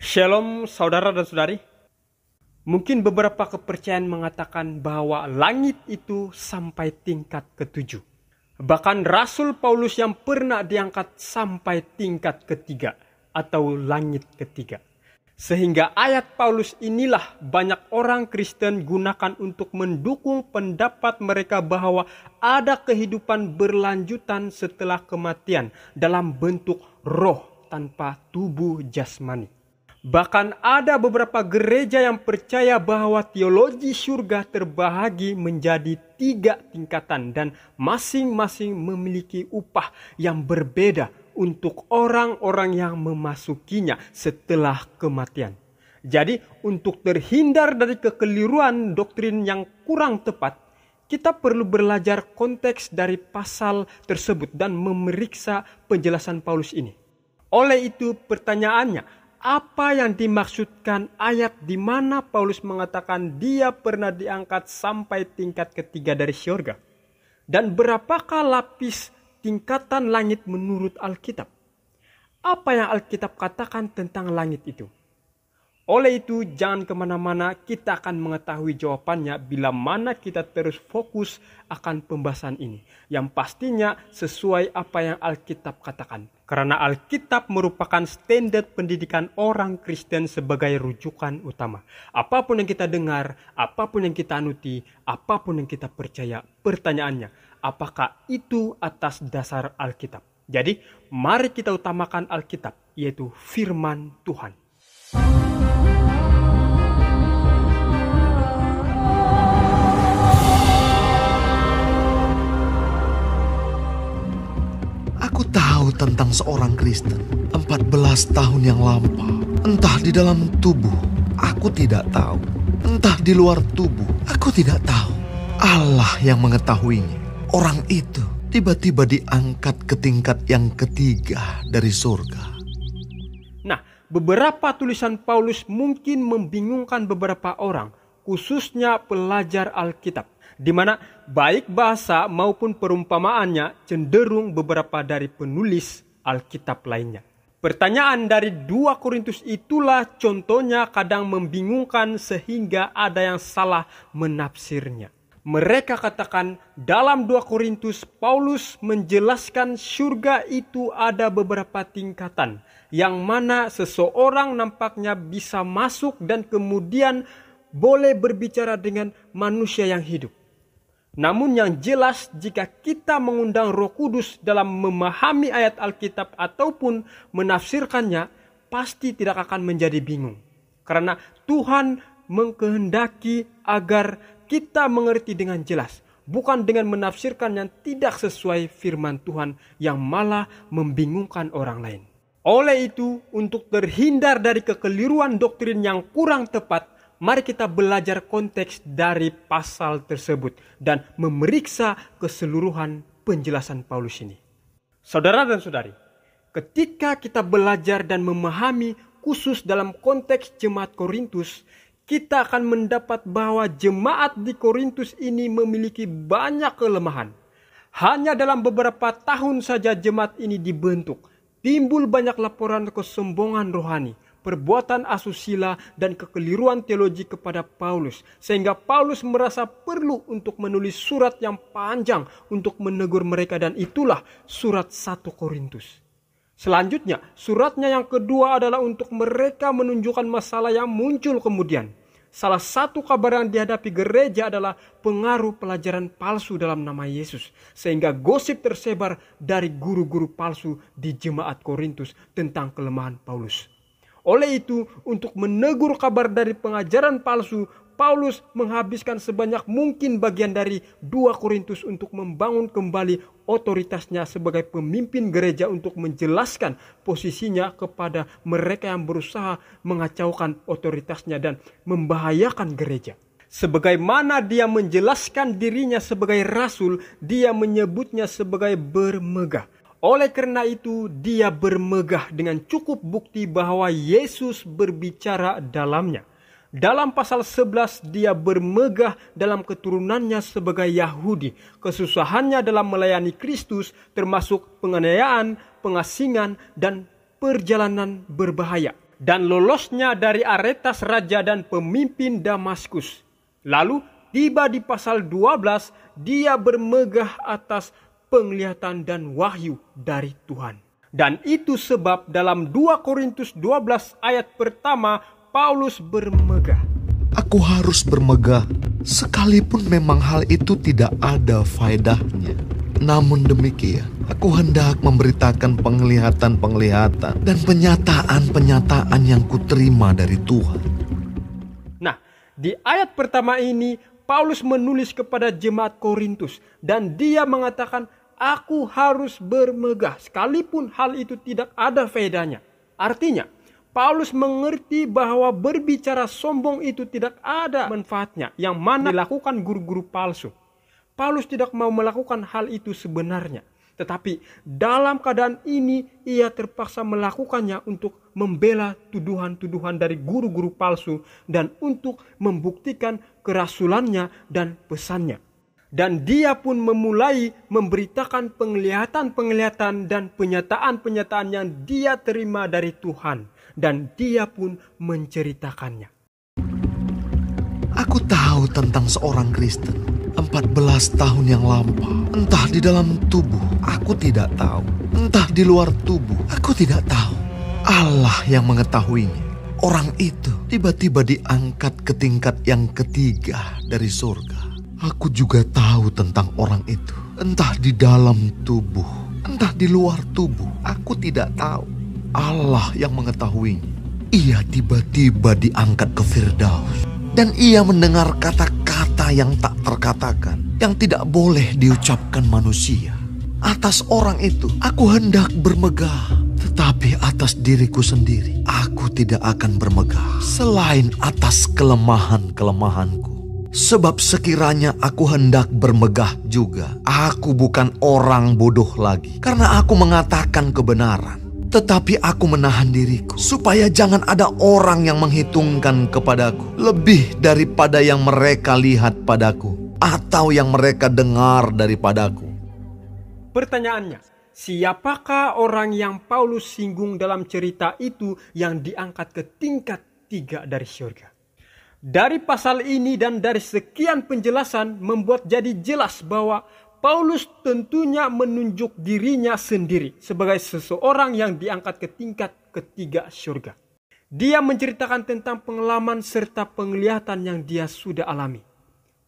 Shalom saudara dan saudari. Mungkin beberapa kepercayaan mengatakan bahwa langit itu sampai tingkat ketujuh. Bahkan Rasul Paulus yang pernah diangkat sampai tingkat ketiga atau langit ketiga. Sehingga ayat Paulus inilah banyak orang Kristen gunakan untuk mendukung pendapat mereka bahwa ada kehidupan berlanjutan setelah kematian dalam bentuk roh tanpa tubuh jasmani. Bahkan ada beberapa gereja yang percaya bahwa teologi surga terbahagi menjadi 3 tingkatan dan masing-masing memiliki upah yang berbeda untuk orang-orang yang memasukinya setelah kematian. Jadi untuk terhindar dari kekeliruan doktrin yang kurang tepat, kita perlu belajar konteks dari pasal tersebut dan memeriksa penjelasan Paulus ini. Oleh itu pertanyaannya, apa yang dimaksudkan ayat di mana Paulus mengatakan dia pernah diangkat sampai tingkat ketiga dari surga? Dan berapakah lapis tingkatan langit menurut Alkitab? Apa yang Alkitab katakan tentang langit itu? Oleh itu jangan kemana-mana, kita akan mengetahui jawabannya bila mana kita terus fokus akan pembahasan ini. Yang pastinya sesuai apa yang Alkitab katakan. Karena Alkitab merupakan standar pendidikan orang Kristen sebagai rujukan utama. Apapun yang kita dengar, apapun yang kita anuti, apapun yang kita percaya, pertanyaannya, apakah itu atas dasar Alkitab? Jadi mari kita utamakan Alkitab, yaitu firman Tuhan. Aku tahu tentang seorang Kristen 14 tahun yang lampau. Entah di dalam tubuh, aku tidak tahu. Entah di luar tubuh, aku tidak tahu. Allah yang mengetahuinya. Orang itu tiba-tiba diangkat ke tingkat yang ketiga dari surga. Nah, beberapa tulisan Paulus mungkin membingungkan beberapa orang, khususnya pelajar Alkitab, di mana baik bahasa maupun perumpamaannya cenderung beberapa dari penulis Alkitab lainnya. Pertanyaan dari 2 Korintus itulah contohnya kadang membingungkan sehingga ada yang salah menafsirnya. Mereka katakan dalam 2 Korintus Paulus menjelaskan surga itu ada beberapa tingkatan yang mana seseorang nampaknya bisa masuk dan kemudian boleh berbicara dengan manusia yang hidup. Namun yang jelas jika kita mengundang Roh Kudus dalam memahami ayat Alkitab ataupun menafsirkannya, pasti tidak akan menjadi bingung. Karena Tuhan mengkehendaki agar kita mengerti dengan jelas, bukan dengan menafsirkan yang tidak sesuai firman Tuhan yang malah membingungkan orang lain. Oleh itu, untuk terhindar dari kekeliruan doktrin yang kurang tepat, mari kita belajar konteks dari pasal tersebut dan memeriksa keseluruhan penjelasan Paulus ini. Saudara dan saudari, ketika kita belajar dan memahami khusus dalam konteks jemaat Korintus, kita akan mendapat bahwa jemaat di Korintus ini memiliki banyak kelemahan. Hanya dalam beberapa tahun saja jemaat ini dibentuk, timbul banyak laporan kesombongan rohani, perbuatan asusila dan kekeliruan teologi kepada Paulus. Sehingga Paulus merasa perlu untuk menulis surat yang panjang untuk menegur mereka, dan itulah surat 1 Korintus. Selanjutnya, suratnya yang kedua adalah untuk mereka menunjukkan masalah yang muncul kemudian. Salah satu kabar yang dihadapi gereja adalah pengaruh pelajaran palsu dalam nama Yesus. Sehingga gosip tersebar dari guru-guru palsu di jemaat Korintus tentang kelemahan Paulus. Oleh itu, untuk menegur kabar dari pengajaran palsu, Paulus menghabiskan sebanyak mungkin bagian dari 2 Korintus untuk membangun kembali otoritasnya sebagai pemimpin gereja untuk menjelaskan posisinya kepada mereka yang berusaha mengacaukan otoritasnya dan membahayakan gereja. Sebagaimana dia menjelaskan dirinya sebagai rasul, dia menyebutnya sebagai bermegah. Oleh karena itu, dia bermegah dengan cukup bukti bahwa Yesus berbicara dalamnya. Dalam pasal 11 dia bermegah dalam keturunannya sebagai Yahudi. Kesusahannya dalam melayani Kristus termasuk penganiayaan, pengasingan, dan perjalanan berbahaya. dan lolosnya dari Aretas raja dan pemimpin Damaskus. Lalu tiba di pasal 12, dia bermegah atas penglihatan dan wahyu dari Tuhan. Dan itu sebab dalam 2 Korintus 12 ayat pertama Paulus bermegah. Aku harus bermegah, sekalipun memang hal itu tidak ada faedahnya. Namun demikian, aku hendak memberitakan penglihatan-penglihatan dan penyataan-penyataan yang kuterima dari Tuhan. Nah, di ayat pertama ini, Paulus menulis kepada jemaat Korintus dan dia mengatakan, aku harus bermegah sekalipun hal itu tidak ada faedahnya. Artinya, Paulus mengerti bahwa berbicara sombong itu tidak ada manfaatnya yang mana dilakukan guru-guru palsu. Paulus tidak mau melakukan hal itu sebenarnya. Tetapi dalam keadaan ini ia terpaksa melakukannya untuk membela tuduhan-tuduhan dari guru-guru palsu dan untuk membuktikan kerasulannya dan pesannya. Dan dia pun memulai memberitakan penglihatan-penglihatan dan penyataan-penyataan yang dia terima dari Tuhan. Dan dia pun menceritakannya. Aku tahu tentang seorang Kristen 14 tahun yang lampau. Entah di dalam tubuh, aku tidak tahu. Entah di luar tubuh, aku tidak tahu. Allah yang mengetahuinya. Orang itu tiba-tiba diangkat ke tingkat yang ketiga dari surga. Aku juga tahu tentang orang itu. Entah di dalam tubuh, entah di luar tubuh, aku tidak tahu. Allah yang mengetahuinya. Ia tiba-tiba diangkat ke Firdaus. Dan ia mendengar kata-kata yang tak terkatakan, yang tidak boleh diucapkan manusia. Atas orang itu, aku hendak bermegah. Tetapi atas diriku sendiri, aku tidak akan bermegah. Selain atas kelemahan-kelemahanku. Sebab sekiranya aku hendak bermegah juga, aku bukan orang bodoh lagi. Karena aku mengatakan kebenaran. Tetapi aku menahan diriku, supaya jangan ada orang yang menghitungkan kepadaku lebih daripada yang mereka lihat padaku, atau yang mereka dengar daripadaku. Pertanyaannya, siapakah orang yang Paulus singgung dalam cerita itu yang diangkat ke tingkat 3 dari surga? Dari pasal ini dan dari sekian penjelasan membuat jadi jelas bahwa Paulus tentunya menunjuk dirinya sendiri sebagai seseorang yang diangkat ke tingkat ketiga surga. Dia menceritakan tentang pengalaman serta penglihatan yang dia sudah alami.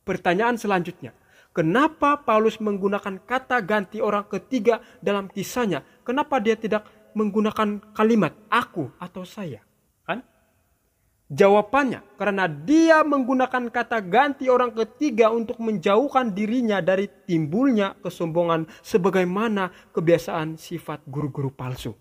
Pertanyaan selanjutnya, kenapa Paulus menggunakan kata ganti orang ketiga dalam kisahnya? Kenapa dia tidak menggunakan kalimat aku atau saya? Jawabannya, karena dia menggunakan kata ganti orang ketiga untuk menjauhkan dirinya dari timbulnya kesombongan sebagaimana kebiasaan sifat guru-guru palsu.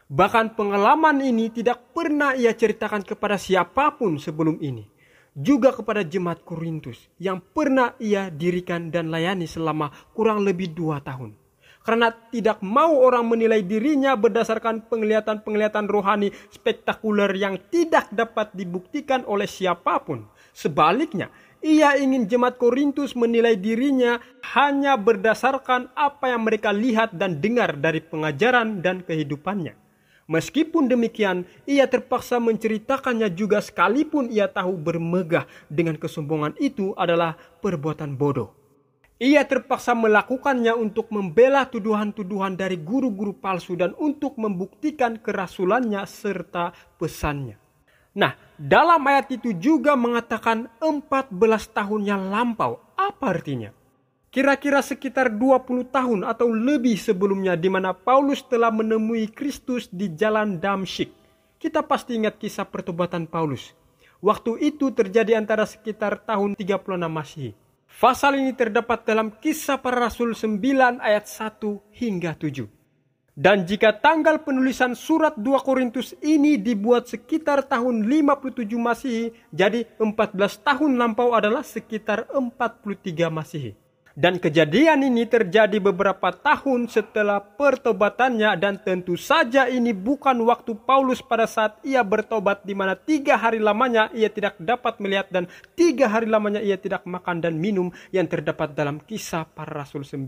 Bahkan pengalaman ini tidak pernah ia ceritakan kepada siapapun sebelum ini. Juga kepada jemaat Korintus yang pernah ia dirikan dan layani selama kurang lebih 2 tahun. Karena tidak mau orang menilai dirinya berdasarkan penglihatan-penglihatan rohani spektakuler yang tidak dapat dibuktikan oleh siapapun. Sebaliknya, ia ingin jemaat Korintus menilai dirinya hanya berdasarkan apa yang mereka lihat dan dengar dari pengajaran dan kehidupannya. Meskipun demikian, ia terpaksa menceritakannya juga sekalipun ia tahu bermegah dengan kesombongan itu adalah perbuatan bodoh. Ia terpaksa melakukannya untuk membela tuduhan-tuduhan dari guru-guru palsu dan untuk membuktikan kerasulannya serta pesannya. Nah, dalam ayat itu juga mengatakan 14 tahun yang lampau. Apa artinya? Kira-kira sekitar 20 tahun atau lebih sebelumnya di mana Paulus telah menemui Kristus di jalan Damsyik. Kita pasti ingat kisah pertobatan Paulus. Waktu itu terjadi antara sekitar tahun 36 Masehi. Pasal ini terdapat dalam Kisah Para Rasul 9 ayat 1 hingga 7. Dan jika tanggal penulisan surat 2 Korintus ini dibuat sekitar tahun 57 Masehi, jadi 14 tahun lampau adalah sekitar 43 Masehi. Dan kejadian ini terjadi beberapa tahun setelah pertobatannya dan tentu saja ini bukan waktu Paulus pada saat ia bertobat di mana 3 hari lamanya ia tidak dapat melihat dan 3 hari lamanya ia tidak makan dan minum yang terdapat dalam Kisah Para Rasul 9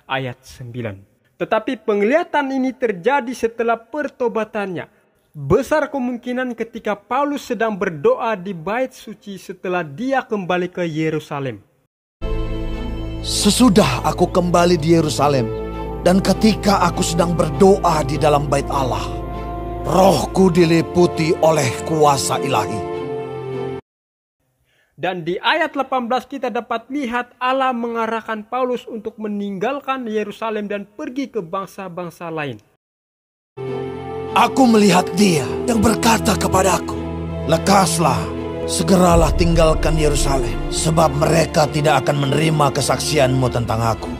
ayat 9. Tetapi penglihatan ini terjadi setelah pertobatannya. Besar kemungkinan ketika Paulus sedang berdoa di bait suci setelah dia kembali ke Yerusalem. Sesudah aku kembali di Yerusalem, dan ketika aku sedang berdoa di dalam bait Allah, rohku diliputi oleh kuasa ilahi. Dan di ayat 18 kita dapat lihat Allah mengarahkan Paulus untuk meninggalkan Yerusalem dan pergi ke bangsa-bangsa lain. Aku melihat Dia yang berkata kepadaku, lekaslah, segeralah tinggalkan Yerusalem, sebab mereka tidak akan menerima kesaksianmu tentang aku.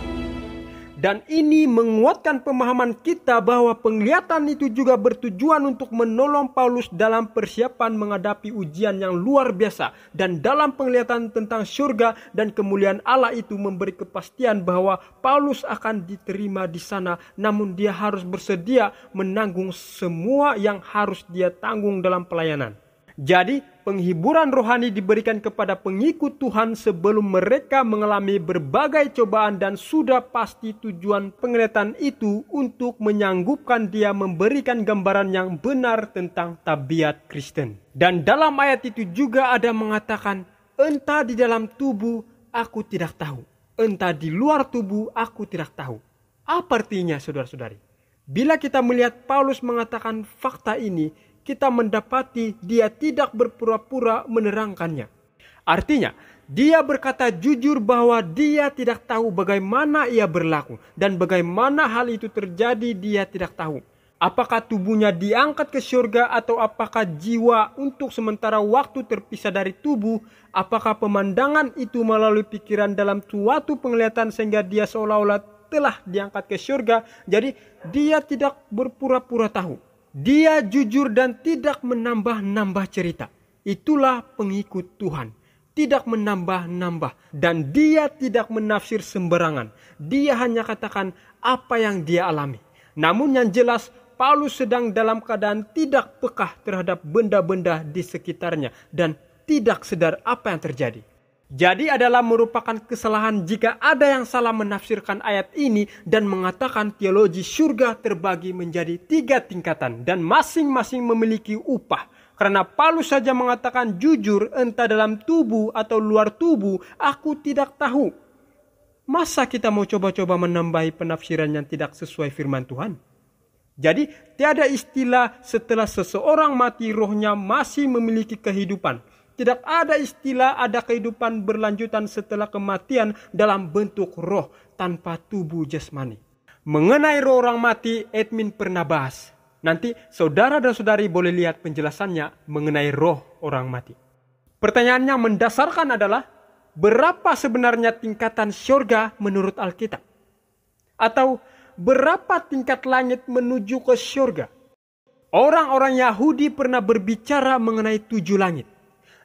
Dan ini menguatkan pemahaman kita bahwa penglihatan itu juga bertujuan untuk menolong Paulus dalam persiapan menghadapi ujian yang luar biasa. Dan dalam penglihatan tentang surga dan kemuliaan Allah itu memberi kepastian bahwa Paulus akan diterima di sana. Namun dia harus bersedia menanggung semua yang harus dia tanggung dalam pelayanan. Jadi penghiburan rohani diberikan kepada pengikut Tuhan sebelum mereka mengalami berbagai cobaan, dan sudah pasti tujuan penglihatan itu untuk menyanggupkan dia memberikan gambaran yang benar tentang tabiat Kristen. Dan dalam ayat itu juga ada mengatakan, entah di dalam tubuh aku tidak tahu, entah di luar tubuh aku tidak tahu. Apa artinya saudara-saudari? Bila kita melihat Paulus mengatakan fakta ini, kita mendapati dia tidak berpura-pura menerangkannya. Artinya, dia berkata jujur bahwa dia tidak tahu bagaimana ia berlaku. Dan bagaimana hal itu terjadi dia tidak tahu. Apakah tubuhnya diangkat ke surga atau apakah jiwa untuk sementara waktu terpisah dari tubuh. Apakah pemandangan itu melalui pikiran dalam suatu penglihatan sehingga dia seolah-olah telah diangkat ke surga. Jadi dia tidak berpura-pura tahu. Dia jujur dan tidak menambah-nambah cerita. Itulah pengikut Tuhan. Tidak menambah-nambah. Dan dia tidak menafsir sembarangan. Dia hanya katakan apa yang dia alami. Namun yang jelas, Paulus sedang dalam keadaan tidak peka terhadap benda-benda di sekitarnya. Dan tidak sadar apa yang terjadi. Jadi adalah merupakan kesalahan jika ada yang salah menafsirkan ayat ini dan mengatakan teologi surga terbagi menjadi 3 tingkatan dan masing-masing memiliki upah. Karena Paulus saja mengatakan jujur, entah dalam tubuh atau luar tubuh, aku tidak tahu. Masa kita mau coba-coba menambahi penafsiran yang tidak sesuai firman Tuhan? Jadi tiada istilah setelah seseorang mati rohnya masih memiliki kehidupan. Tidak ada istilah ada kehidupan berlanjutan setelah kematian dalam bentuk roh tanpa tubuh jasmani. Mengenai roh orang mati, admin pernah bahas. Nanti saudara dan saudari boleh lihat penjelasannya mengenai roh orang mati. Pertanyaannya mendasarkan adalah, berapa sebenarnya tingkatan surga menurut Alkitab? Atau berapa tingkat langit menuju ke surga? Orang-orang Yahudi pernah berbicara mengenai 7 langit.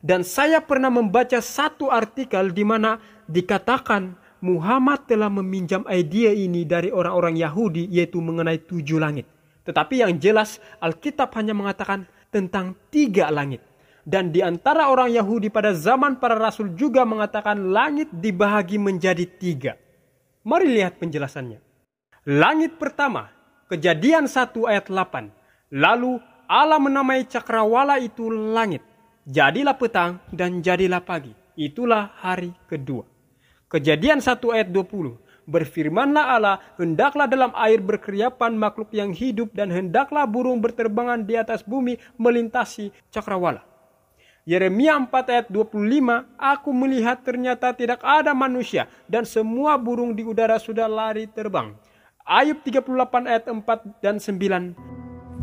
Dan saya pernah membaca satu artikel di mana dikatakan Muhammad telah meminjam ide ini dari orang-orang Yahudi, yaitu mengenai 7 langit. Tetapi yang jelas Alkitab hanya mengatakan tentang 3 langit. Dan di antara orang Yahudi pada zaman para rasul juga mengatakan langit dibahagi menjadi 3. Mari lihat penjelasannya. Langit pertama, Kejadian 1 ayat 8. Lalu Allah menamai cakrawala itu langit. Jadilah petang dan jadilah pagi. Itulah hari kedua. Kejadian 1 ayat 20. Berfirmanlah Allah, hendaklah dalam air berkeriapan makhluk yang hidup dan hendaklah burung berterbangan di atas bumi melintasi cakrawala. Yeremia 4 ayat 25. Aku melihat ternyata tidak ada manusia dan semua burung di udara sudah lari terbang. Ayub 38 ayat 4 dan 9.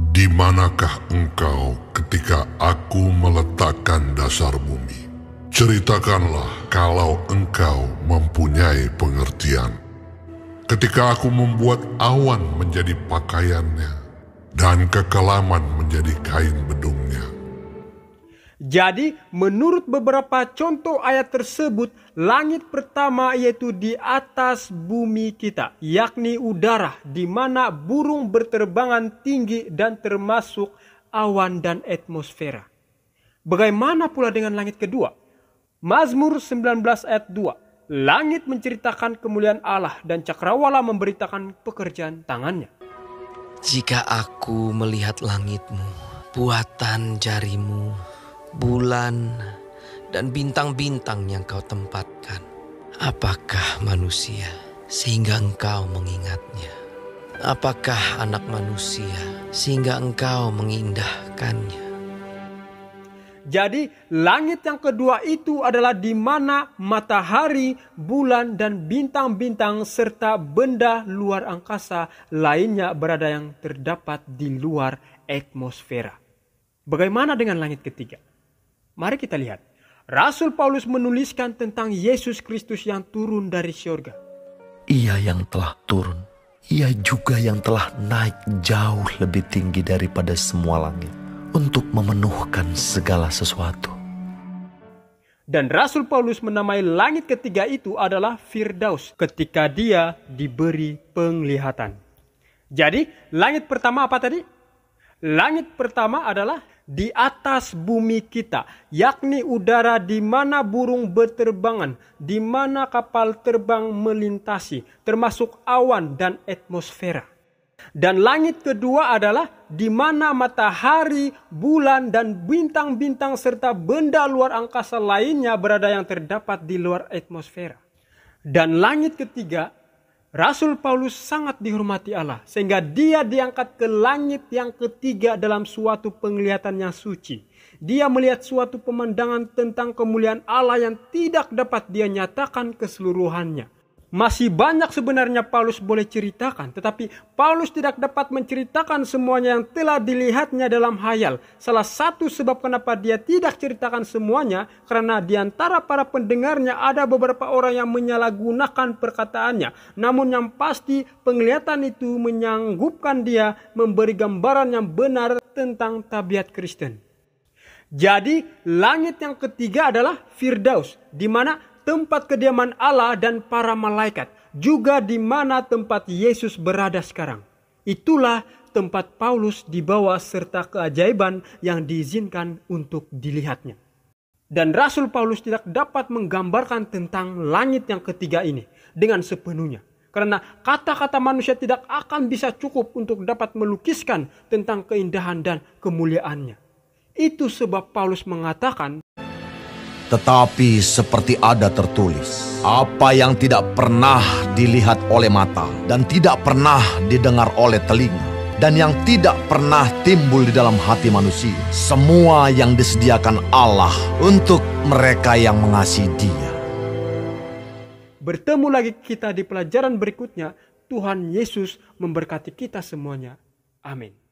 Di manakah engkau ketika aku meletakkan dasar bumi? Ceritakanlah kalau engkau mempunyai pengertian. Ketika aku membuat awan menjadi pakaiannya dan kekelaman menjadi kain bedungnya. Jadi menurut beberapa contoh ayat tersebut, langit pertama yaitu di atas bumi kita, yakni udara, di mana burung berterbangan tinggi dan termasuk awan dan atmosfera. Bagaimana pula dengan langit kedua? Mazmur 19 ayat 2. Langit menceritakan kemuliaan Allah dan cakrawala memberitakan pekerjaan tangannya. Jika aku melihat langitmu, buatan jarimu, bulan, dan bintang-bintang yang kau tempatkan. Apakah manusia sehingga engkau mengingatnya? Apakah anak manusia sehingga engkau mengindahkannya? Jadi langit yang kedua itu adalah di mana matahari, bulan, dan bintang-bintang serta benda luar angkasa lainnya berada yang terdapat di luar atmosfera. Bagaimana dengan langit ketiga? Mari kita lihat. Rasul Paulus menuliskan tentang Yesus Kristus yang turun dari surga. Ia yang telah turun, ia juga yang telah naik jauh lebih tinggi daripada semua langit, untuk memenuhkan segala sesuatu. Dan Rasul Paulus menamai langit ketiga itu adalah Firdaus ketika dia diberi penglihatan. Jadi langit pertama apa tadi? Langit pertama adalah di atas bumi kita, yakni udara di mana burung berterbangan, di mana kapal terbang melintasi, termasuk awan dan atmosfera. Dan langit kedua adalah di mana matahari, bulan, dan bintang-bintang serta benda luar angkasa lainnya berada yang terdapat di luar atmosfera. Dan langit ketiga, Rasul Paulus sangat dihormati Allah sehingga dia diangkat ke langit yang ketiga dalam suatu penglihatan yang suci. Dia melihat suatu pemandangan tentang kemuliaan Allah yang tidak dapat dia nyatakan keseluruhannya. Masih banyak sebenarnya Paulus boleh ceritakan, tetapi Paulus tidak dapat menceritakan semuanya yang telah dilihatnya dalam hayal. Salah satu sebab kenapa dia tidak ceritakan semuanya, karena di antara para pendengarnya ada beberapa orang yang menyalahgunakan perkataannya. Namun yang pasti penglihatan itu menyanggupkan dia memberi gambaran yang benar tentang tabiat Kristen. Jadi langit yang ketiga adalah Firdaus, di mana tempat kediaman Allah dan para malaikat, juga di mana tempat Yesus berada sekarang. Itulah tempat Paulus dibawa serta keajaiban yang diizinkan untuk dilihatnya. Dan Rasul Paulus tidak dapat menggambarkan tentang langit yang ketiga ini dengan sepenuhnya. Karena kata-kata manusia tidak akan bisa cukup untuk dapat melukiskan tentang keindahan dan kemuliaannya. Itu sebab Paulus mengatakan, Tetapi seperti ada tertulis, apa yang tidak pernah dilihat oleh mata dan tidak pernah didengar oleh telinga dan yang tidak pernah timbul di dalam hati manusia, semua yang disediakan Allah untuk mereka yang mengasihi Dia. bertemu lagi kita di pelajaran berikutnya. Tuhan Yesus memberkati kita semuanya. Amin.